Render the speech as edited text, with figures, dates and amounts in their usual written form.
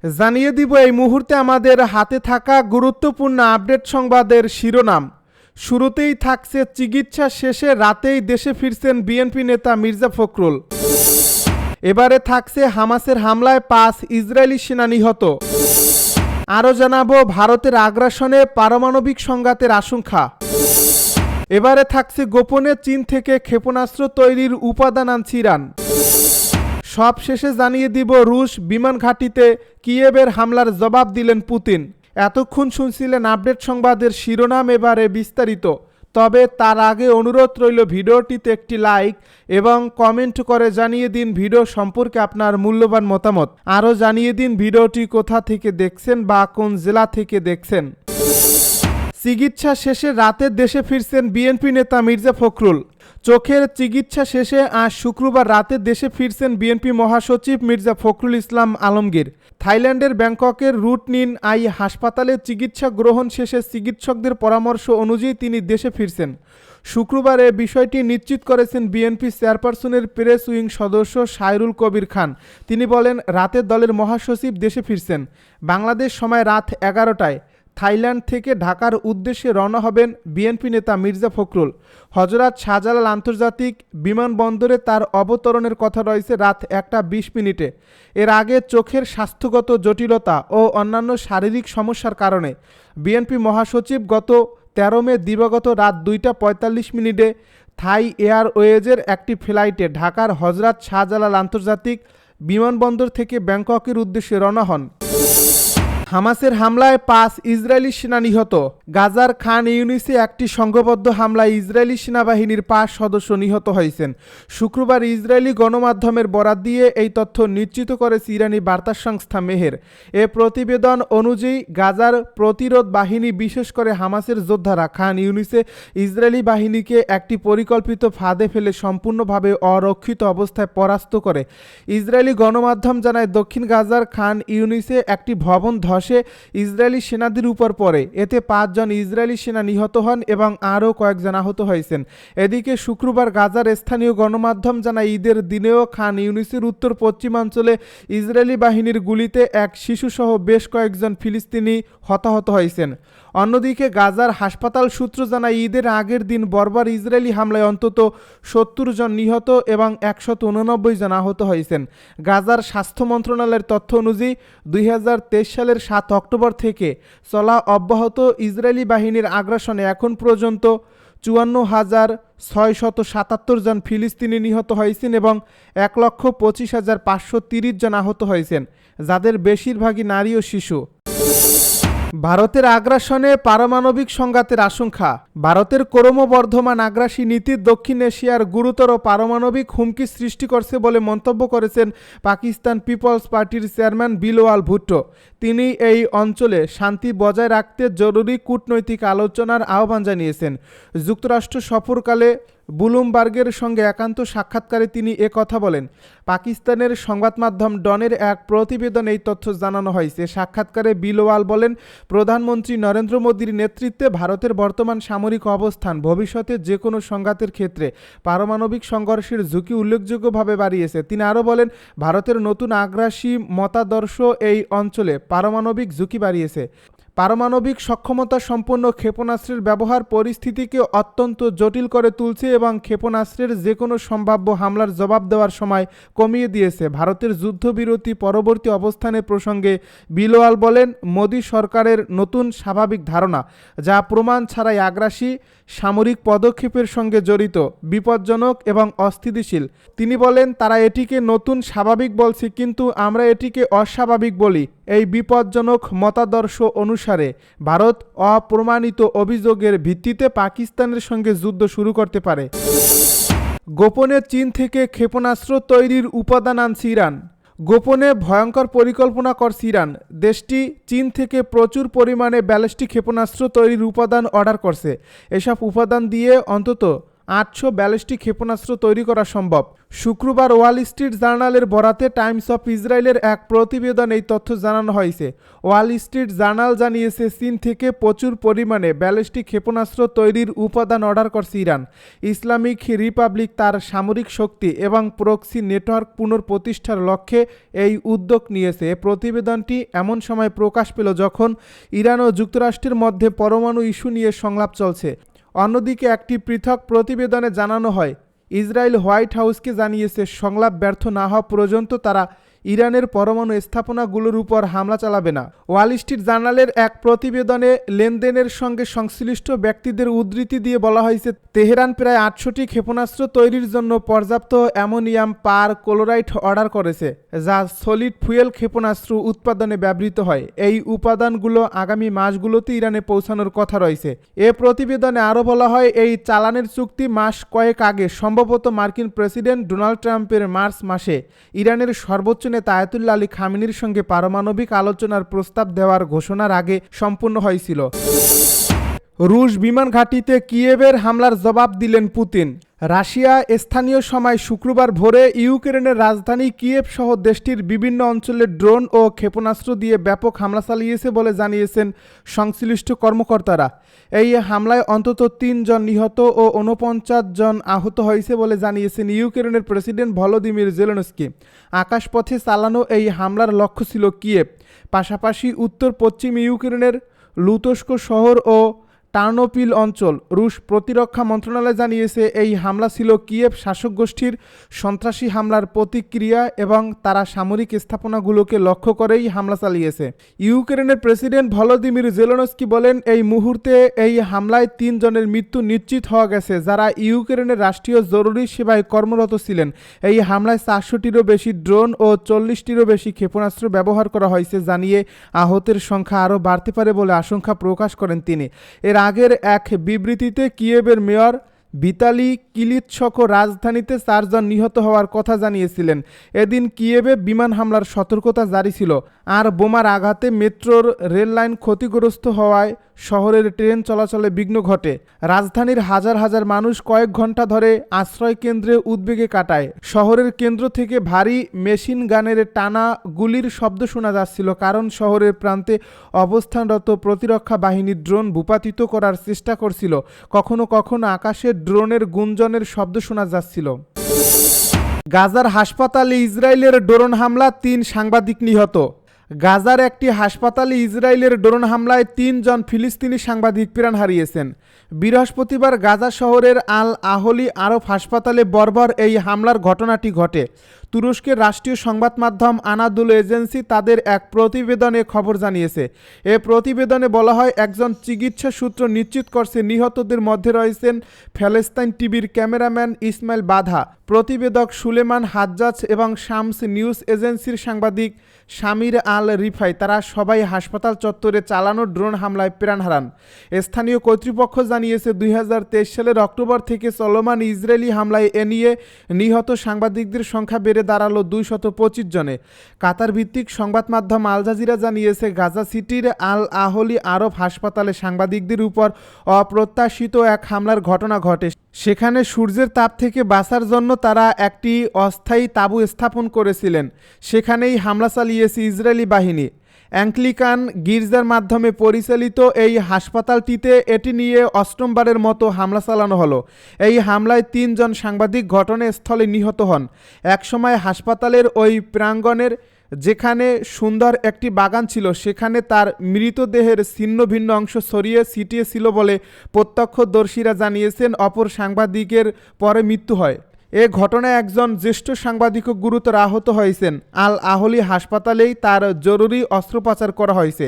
জানিয়ে দিব এই মুহূর্তে আমাদের হাতে থাকা গুরুত্বপূর্ণ আপডেট সংবাদের শিরোনাম। শুরুতেই থাকছে চিকিৎসা শেষে রাতেই দেশে ফিরছেন বিএনপি নেতা মির্জা ফখরুল। এবারে থাকছে হামাসের হামলায় 5 ইসরায়েলি সেনা নিহত। আরও জানাবো ভারতের আগ্রাসনে পারমাণবিক সংঘাতের আশঙ্কা। এবারে থাকছে গোপনে চীন থেকে ক্ষেপণাস্ত্র তৈরির উপাদান আনছে ইরান। সব শেষে জানিয়ে দিব রুশ বিমান ঘাঁটিতে কিয়েভের হামলার জবাব দিলেন পুতিন। এতক্ষণ শুনছিলেন আপডেট সংবাদের শিরোনাম, এবারে বিস্তারিত। তবে তার আগে অনুরোধ রইল ভিডিওটিতে একটি লাইক এবং কমেন্ট করে জানিয়ে দিন ভিডিও সম্পর্কে আপনার মূল্যবান মতামত। আরও জানিয়ে দিন ভিডিওটি কোথা থেকে দেখছেন বা কোন জেলা থেকে দেখছেন। চিকিৎসা শেষে রাতে দেশে ফিরছেন বিএনপি নেতা মির্জা ফখরুল। চোখের চিকিৎসা শেষে আজ শুক্রবার রাতে দেশে ফিরছেন বিএনপি মহাসচিব মির্জা ফখরুল ইসলাম আলমগীর। থাইল্যান্ডের ব্যাংককের রুট নিন আই হাসপাতালে চিকিৎসা গ্রহণ শেষে চিকিৎসকদের পরামর্শ অনুযায়ী তিনি দেশে ফিরছেন। শুক্রবার এ বিষয়টি নিশ্চিত করেছেন বিএনপি চেয়ারপারসনের প্রেস উইং সদস্য সায়রুল কবির খান। তিনি বলেন, রাতে দলের মহাসচিব দেশে ফিরছেন। বাংলাদেশ সময় রাত 11টায় থাইল্যান্ড থেকে ঢাকার উদ্দেশ্যে রওনা হবেন বিএনপি নেতা মির্জা ফখরুল। হযরত শাহজালাল আন্তর্জাতিক বিমানবন্দরে তার অবতরণের কথা রয়েছে রাত 1:20। এর আগে চোখের স্বাস্থ্যগত জটিলতা ও অন্যান্য শারীরিক সমস্যার কারণে বিএনপি মহাসচিব গত 13 মে দিবাগত রাত 2:45 থাই এয়ারওয়েজের একটি ফ্লাইটে ঢাকার হযরত শাহজালাল আন্তর্জাতিক বিমানবন্দর থেকে ব্যাংককের উদ্দেশ্যে রওনা হন। হামাসের হামলায় 5 ইসরায়েলি সেনা নিহত। গাজার খান ইউনিসে একটি সংঘবদ্ধ হামলায় ইসরায়েলি সেনাবাহিনীর 5 সদস্য নিহত হয়েছেন। শুক্রবার ইসরায়েলি গণমাধ্যমের বরাত দিয়ে এই তথ্য নিশ্চিত করেছে ইরানি বার্তা সংস্থা মেহের। এ প্রতিবেদন অনুযায়ী গাজার প্রতিরোধ বাহিনী, বিশেষ করে হামাসের যোদ্ধারা খান ইউনিসে ইসরায়েলি বাহিনীকে একটি পরিকল্পিত ফাঁদে ফেলে সম্পূর্ণভাবে অরক্ষিত অবস্থায় পরাস্ত করে। ইসরায়েলি গণমাধ্যম জানায়, দক্ষিণ গাজার খান ইউনিসে একটি ভবন ধসে ইসরায়েলি সেনাদের উপর পড়ে। এতে 5 জন ইসরায়েলি সেনা নিহত হন এবং আরও কয়েকজন আহত হয়েছেন। এদিকে শুক্রবার গাজার স্থানীয় গণমাধ্যম জানায়, ঈদের দিনেও খান ইউনিসের উত্তর পশ্চিমাঞ্চলে ইসরায়েলি বাহিনীর গুলিতে এক শিশুসহ বেশ কয়েকজন ফিলিস্তিনি হতাহত হয়েছেন। অন্যদিকে গাজার হাসপাতাল সূত্র জানায়, ঈদের আগের দিন বর্বর ইসরায়েলি হামলায় অন্তত 70 জন নিহত এবং 189 জন আহত হয়েছেন। গাজার স্বাস্থ্য মন্ত্রণালয়ের তথ্য অনুযায়ী 2023 সালের 7 অক্টোবর থেকে চলা অব্যাহত ইসরায়েলি বাহিনীর আগ্রাসনে এখন পর্যন্ত 54,677 জন ফিলিস্তিনি নিহত হয়েছেন এবং 1,25,530 জন আহত হয়েছেন, যাদের বেশিরভাগই নারী ও শিশু। ভারতের আগ্রাসনে পারমাণবিক সংঘাতের আশঙ্কা। ভারতের ক্রমবর্ধমান আগ্রাসী নীতি দক্ষিণ এশিয়ার গুরুতর পারমাণবিক হুমকি সৃষ্টি করছে বলে মন্তব্য করেছেন পাকিস্তান পিপলস পার্টির চেয়ারম্যান বিলওয়াল ভুট্টো। তিনি এই অঞ্চলে শান্তি বজায় রাখতে জরুরি কূটনৈতিক আলোচনার আহ্বান জানিয়েছেন। যুক্তরাষ্ট্র সফরকালে ব্লুমবার্গের সঙ্গে একান্ত সাক্ষাৎকারে তিনি কথা বলেন। পাকিস্তানের সংবাদ মাধ্যম ডনের এক প্রতিবেদনে এই তথ্য জানানো হয়েছে। সাক্ষাৎকারে বিলওয়াল বলেন, প্রধানমন্ত্রী নরেন্দ্র মোদীর নেতৃত্বে ভারতের বর্তমান সামরিক অবস্থান ভবিষ্যতে যে কোনো সংঘাতের ক্ষেত্রে পারমাণবিক সংঘর্ষের ঝুঁকি উল্লেখযোগ্যভাবে বাড়িয়েছে। তিনি আরও বলেন, ভারতের নতুন আগ্রাসী মতাদর্শ এই অঞ্চলে পারমাণবিক ঝুঁকি বাড়িয়েছে। পারমাণবিক সক্ষমতা সম্পন্ন ক্ষেপণাস্ত্রের ব্যবহার পরিস্থিতিকে অত্যন্ত জটিল করে তুলছে এবং ক্ষেপণাস্ত্রের যে কোনো সম্ভাব্য হামলার জবাব দেওয়ার সময় কমিয়ে দিয়েছে। ভারতের যুদ্ধবিরতি পরবর্তী অবস্থানের প্রসঙ্গে বিলওয়াল বলেন, মোদী সরকারের নতুন স্বাভাবিক ধারণা, যা প্রমাণ ছাড়াই আগ্রাসী সামরিক পদক্ষেপের সঙ্গে জড়িত, বিপজ্জনক এবং অস্থিতিশীল। তিনি বলেন, তারা এটিকে নতুন স্বাভাবিক বলছে, কিন্তু আমরা এটিকে অস্বাভাবিক বলি। এই বিপজ্জনক মতাদর্শ অনুসারে ভারত অপ্রমাণিত অভিযোগের ভিত্তিতে পাকিস্তানের সঙ্গে যুদ্ধ শুরু করতে পারে। গোপনে চীন থেকে ক্ষেপণাস্ত্র তৈরির উপাদান আনছে ইরান। গোপনে ভয়ঙ্কর পরিকল্পনা করছে ইরান। দেশটি চীন থেকে প্রচুর পরিমাণে ব্যালিস্টিক ক্ষেপণাস্ত্র তৈরির উপাদান অর্ডার করছে। এসব উপাদান দিয়ে অন্তত 800 ব্যালিস্টিক ক্ষেপণাস্ত্র তৈরি করা সম্ভব। শুক্রবার ওয়াল স্ট্রিট জার্নালের বরাতে টাইমস অফ ইসরায়েলের এক প্রতিবেদনে এই তথ্য জানানো হয়েছে। ওয়াল স্ট্রিট জার্নাল জানিয়েছে, চীন থেকে প্রচুর পরিমাণে ব্যালিস্টিক ক্ষেপণাস্ত্র তৈরির উপাদান অর্ডার করছে ইরান। ইসলামিক রিপাবলিক তার সামরিক শক্তি এবং প্রক্সি নেটওয়ার্ক পুনঃপ্রতিষ্ঠার লক্ষ্যে এই উদ্যোগ নিয়েছে। প্রতিবেদনটি এমন সময় প্রকাশ পেল যখন ইরান ও যুক্তরাষ্ট্রের মধ্যে পরমাণু ইস্যু নিয়ে সংলাপ চলছে। অন্যদিকে একটি পৃথক প্রতিবেদনে জানানো হয়, ইসরায়েল হোয়াইট হাউসকে জানিয়েছে সংলাপ ব্যর্থ না হওয়া পর্যন্ত তারা ইরানের পরমাণু স্থাপনাগুলোর উপর হামলা চালাবে না। ওয়াল স্ট্রিট জার্নালের এক প্রতিবেদনে লেনদেনের সঙ্গে সংশ্লিষ্ট ব্যক্তিদের উদ্ধৃতি দিয়ে বলা হয়েছে, তেহরান প্রায় 800টি ক্ষেপণাস্ত্র তৈরির জন্য পর্যাপ্ত অ্যামোনিয়াম পার ক্লোরাইড অর্ডার করেছে, যা সলিড ফুয়েল ক্ষেপণাস্ত্র উৎপাদনে ব্যবহৃত হয়। এই উপাদানগুলো আগামী মাসগুলোতে ইরানে পৌঁছানোর কথা রয়েছে। এ প্রতিবেদনে আরও বলা হয়, এই চালানের চুক্তি মাস কয়েক আগে সম্ভবত মার্কিন প্রেসিডেন্ট ডোনাল্ড ট্রাম্পের মার্চ মাসে ইরানের সর্বোচ্চ নেতা আয়াতুল্লাহ আলী খামেনির সঙ্গে পারমাণবিক আলোচনার প্রস্তাব দেওয়ার ঘোষণার আগে সম্পূর্ণ হয়েছিল। রুশ বিমান ঘাঁটিতে কিয়েভের হামলার জবাব দিলেন পুতিন। রাশিয়া স্থানীয় সময় শুক্রবার ভোরে ইউক্রেনের রাজধানী কিয়েভ সহ দেশটির বিভিন্ন অঞ্চলে ড্রোন ও ক্ষেপণাস্ত্র দিয়ে ব্যাপক হামলা চালিয়েছে বলে জানিয়েছেন সংশ্লিষ্ট কর্মকর্তারা। এই হামলায় অন্তত 3 জন নিহত ও 49 জন আহত হয়েছে বলে জানিয়েছেন ইউক্রেনের প্রেসিডেন্ট ভলোদিমির জেলেনস্কি। আকাশপথে চালানো এই হামলার লক্ষ্য ছিল কিয়েভ, পাশাপাশি উত্তর পশ্চিম ইউক্রেনের লুতস্ক শহর ও টার্নোপিল অঞ্চল। রুশ প্রতিরক্ষা মন্ত্রণালয় জানিয়েছে, এই হামলা ছিল কিয়েভ শাসক গোষ্ঠীর সন্ত্রাসী হামলার প্রতিক্রিয়া এবং তারা সামরিক স্থাপনাগুলোকে লক্ষ্য করেই হামলা চালিয়েছে। ইউক্রেনের প্রেসিডেন্ট ভলোদিমির জেলেনস্কি বলেন, এই মুহূর্তে এই হামলায় 3 জনের মৃত্যু নিশ্চিত হওয়া গেছে, যারা ইউক্রেনের রাষ্ট্রীয় জরুরি সেবায় কর্মরত ছিলেন। এই হামলায় 400টিরও বেশি ড্রোন ও 40টিরও বেশি ক্ষেপণাস্ত্র ব্যবহার করা হয়েছে, জানিয়ে আহতের সংখ্যা আরও বাড়তে পারে বলে আশঙ্কা প্রকাশ করেন তিনি। এর আগের এক বিবৃতিতে কিয়েভের মেয়র ভিতালি কিলিৎসক রাজধানীতে 4 জন নিহত হওয়ার কথা জানিয়েছিলেন। এদিন কিয়েভে বিমান হামলার সতর্কতা জারি ছিল, আর বোমার আঘাতে মেট্রোর রেল লাইন ক্ষতিগ্রস্ত হওয়ায় শহরের ট্রেন চলাচলে বিঘ্ন ঘটে। রাজধানীর হাজার হাজার মানুষ কয়েক ঘন্টা ধরে আশ্রয় কেন্দ্রে উদ্বেগে কাটায়। শহরের কেন্দ্র থেকে ভারী মেশিন গানের টানা গুলির শব্দ শোনা যাচ্ছিল, কারণ শহরের প্রান্তে অবস্থানরত প্রতিরক্ষা বাহিনীর ড্রোন ভূপাতিত করার চেষ্টা করছিল। কখনো কখনো আকাশে ড্রোনের গুঞ্জনের শব্দ শোনা যাচ্ছিল। গাজার হাসপাতালে ইসরায়েলের ড্রোন হামলা, 3 সাংবাদিক নিহত। গাজার একটি হাসপাতালে ইসরায়েলের ড্রোন হামলায় 3 জন ফিলিস্তিনি সাংবাদিক প্রাণ হারিয়েছেন। বৃহস্পতিবার গাজা শহরের আল আহলি আরব হাসপাতালে বর্বর এই হামলার ঘটনাটি ঘটে। তুরস্কের রাষ্ট্রীয় সংবাদ মাধ্যম আনাদুল এজেন্সি তাদের এক প্রতিবেদনে খবর জানিয়েছে। এ প্রতিবেদনে বলা হয়, একজন চিকিৎসা সূত্র নিশ্চিত করছে নিহতদের মধ্যে রয়েছেন প্যালেস্তাইন টিভির ক্যামেরাম্যান ইসমাইল বাধা, প্রতিবেদক সুলেমান হাজ্জাজ এবং শামস নিউজ এজেন্সির সাংবাদিক শামির আল রিফাই। তারা সবাই হাসপাতাল চত্বরে চালানো ড্রোন হামলায় প্রাণ হারান। স্থানীয় কর্তৃপক্ষ জানিয়েছে, 2023 সালের অক্টোবর থেকে চলমান ইসরায়েলি হামলায় এ নিয়ে নিহত সাংবাদিকদের সংখ্যা বেড়ে দাঁড়ালো 225 জনে। কাতার ভিত্তিক সংবাদ মাধ্যম আল জাজিরা জানিয়েছে, গাজা সিটির আল আহলি আরব হাসপাতালে সাংবাদিকদের উপর অপ্রত্যাশিত এক হামলার ঘটনা ঘটে। সেখানে সূর্যের তাপ থেকে বাঁচার জন্য তারা একটি অস্থায়ী তাঁবু স্থাপন করেছিলেন। সেখানেই হামলা চালিয়েছে ইসরায়েলি বাহিনী। অ্যাংলিকান গির্জার মাধ্যমে পরিচালিত এই হাসপাতালটিতে এটি নিয়ে 8মবারের মতো হামলা চালানো হলো। এই হামলায় 3 জন সাংবাদিক ঘটনাস্থলে নিহত হন। একসময় হাসপাতালের ওই প্রাঙ্গণের যেখানে সুন্দর একটি বাগান ছিল, সেখানে তার মৃতদেহের ছিন্ন ভিন্ন অংশ ছড়িয়ে ছিটিয়ে ছিল বলে প্রত্যক্ষদর্শীরা জানিয়েছেন। অপর সাংবাদিকের পরে মৃত্যু হয়। এ ঘটনায় একজন জ্যেষ্ঠ সাংবাদিকও গুরুতর আহত হয়েছেন। আল আহলি হাসপাতালেই তার জরুরি অস্ত্রোপচার করা হয়েছে।